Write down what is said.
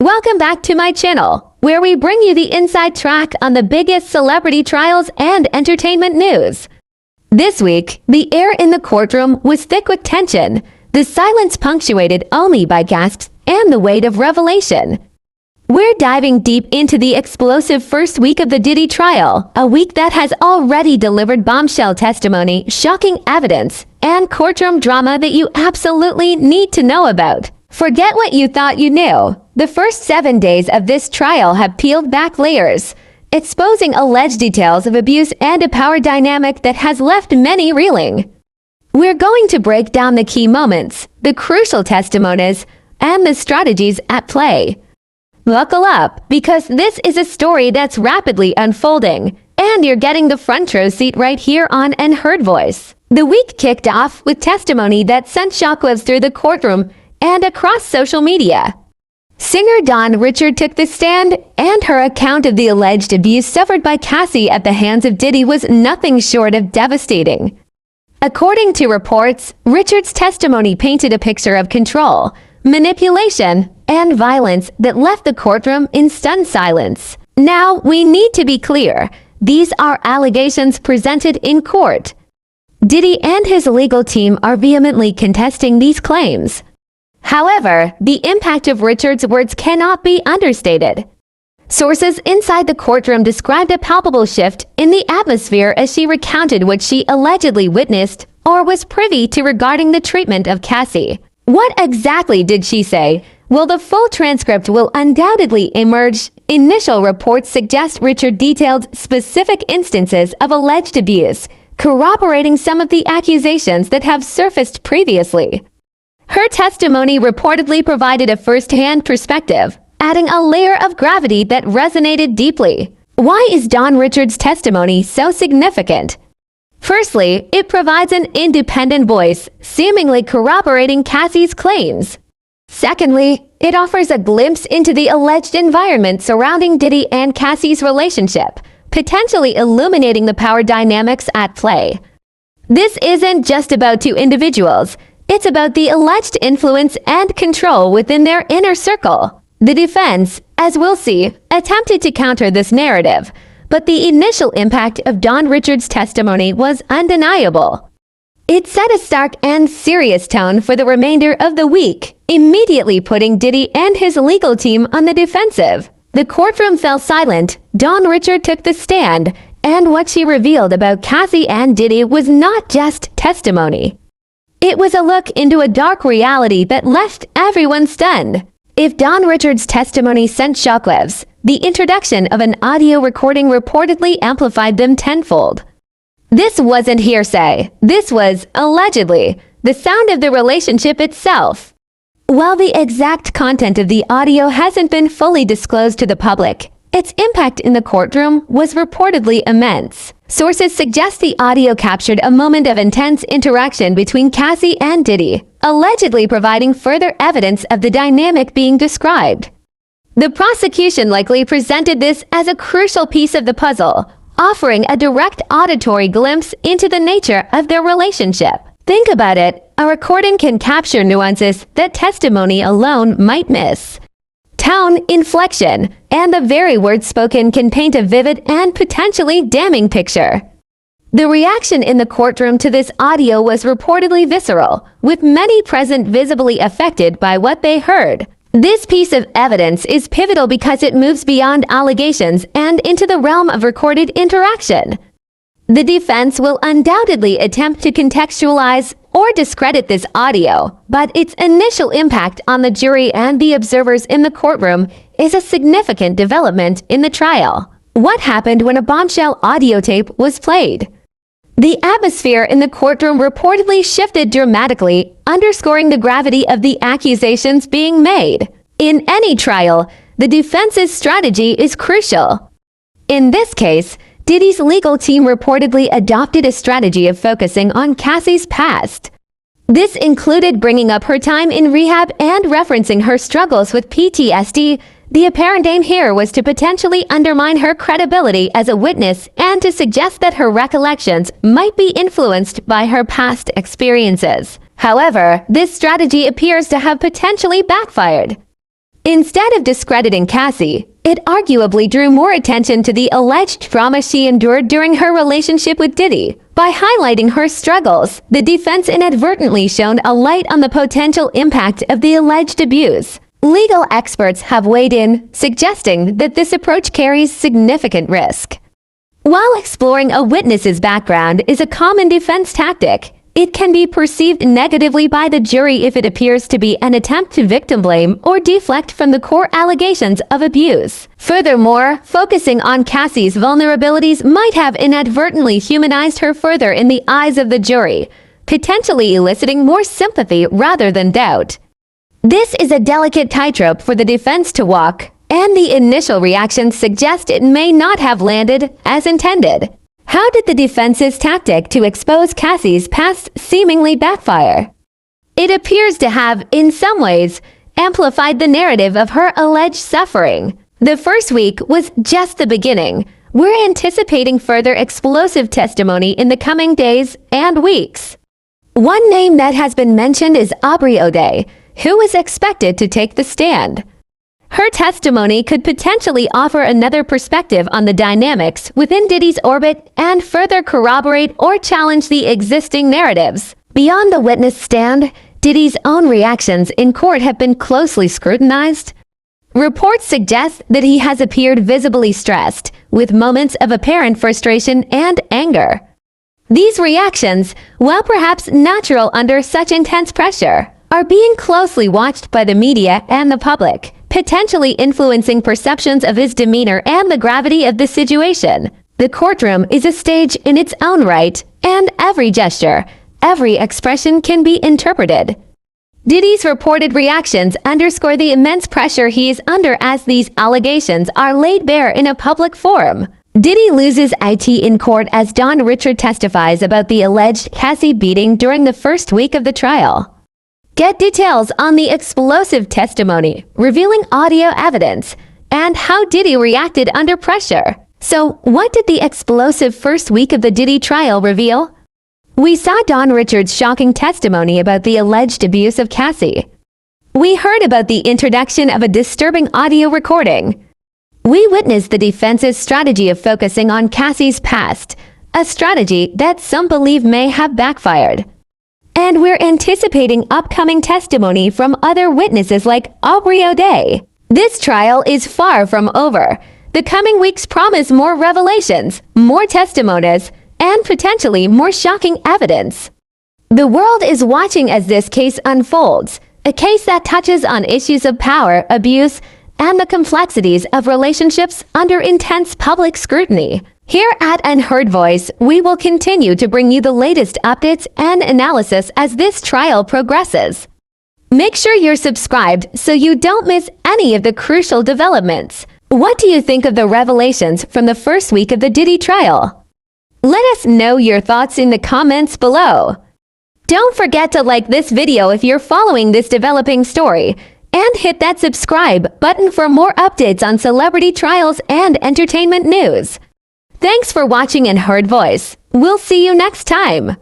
Welcome back to my channel, where we bring you the inside track on the biggest celebrity trials and entertainment news. This week, the air in the courtroom was thick with tension, the silence punctuated only by gasps and the weight of revelation. We're diving deep into the explosive first week of the Diddy trial, a week that has already delivered bombshell testimony, shocking evidence, and courtroom drama that you absolutely need to know about. Forget what you thought you knew. The first 7 days of this trial have peeled back layers, exposing alleged details of abuse and a power dynamic that has left many reeling. We're going to break down the key moments, the crucial testimonies, and the strategies at play. Buckle up, because this is a story that's rapidly unfolding, and you're getting the front row seat right here on Unheard Voice. The week kicked off with testimony that sent shockwaves through the courtroom and across social media. Singer Dawn Richard took the stand, and her account of the alleged abuse suffered by Cassie at the hands of Diddy was nothing short of devastating. According to reports, Richard's testimony painted a picture of control, manipulation, and violence that left the courtroom in stunned silence. Now, we need to be clear. These are allegations presented in court. Diddy and his legal team are vehemently contesting these claims. However, the impact of Richard's words cannot be understated. Sources inside the courtroom described a palpable shift in the atmosphere as she recounted what she allegedly witnessed or was privy to regarding the treatment of Cassie. What exactly did she say? Well, the full transcript will undoubtedly emerge. Initial reports suggest Richard detailed specific instances of alleged abuse, corroborating some of the accusations that have surfaced previously. Her testimony reportedly provided a first-hand perspective, adding a layer of gravity that resonated deeply. Why is Dawn Richard's testimony so significant? Firstly, it provides an independent voice, seemingly corroborating Cassie's claims. Secondly, it offers a glimpse into the alleged environment surrounding Diddy and Cassie's relationship, potentially illuminating the power dynamics at play. This isn't just about two individuals. It's about the alleged influence and control within their inner circle. The defense, as we'll see, attempted to counter this narrative, but the initial impact of Dawn Richard's testimony was undeniable. It set a stark and serious tone for the remainder of the week, immediately putting Diddy and his legal team on the defensive. The courtroom fell silent. Dawn Richard took the stand, and what she revealed about Cassie and Diddy was not just testimony. It was a look into a dark reality that left everyone stunned. If Dawn Richard's testimony sent shockwaves, the introduction of an audio recording reportedly amplified them tenfold. This wasn't hearsay. This was, allegedly, the sound of the relationship itself. While the exact content of the audio hasn't been fully disclosed to the public, its impact in the courtroom was reportedly immense. Sources suggest the audio captured a moment of intense interaction between Cassie and Diddy, allegedly providing further evidence of the dynamic being described. The prosecution likely presented this as a crucial piece of the puzzle, offering a direct auditory glimpse into the nature of their relationship. Think about it, a recording can capture nuances that testimony alone might miss. Tone, inflection, and the very words spoken can paint a vivid and potentially damning picture. The reaction in the courtroom to this audio was reportedly visceral, with many present visibly affected by what they heard. This piece of evidence is pivotal because it moves beyond allegations and into the realm of recorded interaction. The defense will undoubtedly attempt to contextualize or discredit this audio, but its initial impact on the jury and the observers in the courtroom is a significant development in the trial. What happened when a bombshell audio tape was played? The atmosphere in the courtroom reportedly shifted dramatically, underscoring the gravity of the accusations being made. In any trial, the defense's strategy is crucial. In this case, Diddy's legal team reportedly adopted a strategy of focusing on Cassie's past. This included bringing up her time in rehab and referencing her struggles with PTSD. The apparent aim here was to potentially undermine her credibility as a witness and to suggest that her recollections might be influenced by her past experiences. However, this strategy appears to have potentially backfired. Instead of discrediting Cassie, it arguably drew more attention to the alleged trauma she endured during her relationship with Diddy. By highlighting her struggles, the defense inadvertently shone a light on the potential impact of the alleged abuse. Legal experts have weighed in, suggesting that this approach carries significant risk. While exploring a witness's background is a common defense tactic, it can be perceived negatively by the jury if it appears to be an attempt to victim blame or deflect from the core allegations of abuse. Furthermore, focusing on Cassie's vulnerabilities might have inadvertently humanized her further in the eyes of the jury, potentially eliciting more sympathy rather than doubt. This is a delicate tightrope for the defense to walk, and the initial reactions suggest it may not have landed as intended. How did the defense's tactic to expose Cassie's past seemingly backfire? It appears to have, in some ways, amplified the narrative of her alleged suffering. The first week was just the beginning. We're anticipating further explosive testimony in the coming days and weeks. One name that has been mentioned is Aubrey O'Day, who is expected to take the stand. Her testimony could potentially offer another perspective on the dynamics within Diddy's orbit and further corroborate or challenge the existing narratives. Beyond the witness stand, Diddy's own reactions in court have been closely scrutinized. Reports suggest that he has appeared visibly stressed, with moments of apparent frustration and anger. These reactions, while perhaps natural under such intense pressure, are being closely watched by the media and the public, potentially influencing perceptions of his demeanor and the gravity of the situation. The courtroom is a stage in its own right, and every gesture, every expression can be interpreted. Diddy's reported reactions underscore the immense pressure he is under as these allegations are laid bare in a public forum. Diddy loses IT in court as Don Richard testifies about the alleged Cassie beating during the first week of the trial. Get details on the explosive testimony, revealing audio evidence, and how Diddy reacted under pressure. So, what did the explosive first week of the Diddy trial reveal? We saw Don Richard's shocking testimony about the alleged abuse of Cassie. We heard about the introduction of a disturbing audio recording. We witnessed the defense's strategy of focusing on Cassie's past, a strategy that some believe may have backfired. And we're anticipating upcoming testimony from other witnesses like Aubrey O'Day. This trial is far from over. The coming weeks promise more revelations, more testimonies, and potentially more shocking evidence. The world is watching as this case unfolds, a case that touches on issues of power, abuse, and the complexities of relationships under intense public scrutiny. Here at Unheard Voice, we will continue to bring you the latest updates and analysis as this trial progresses. Make sure you're subscribed so you don't miss any of the crucial developments. What do you think of the revelations from the first week of the Diddy trial? Let us know your thoughts in the comments below. Don't forget to like this video if you're following this developing story, and hit that subscribe button for more updates on celebrity trials and entertainment news. Thanks for watching Unheard Voice. We'll see you next time.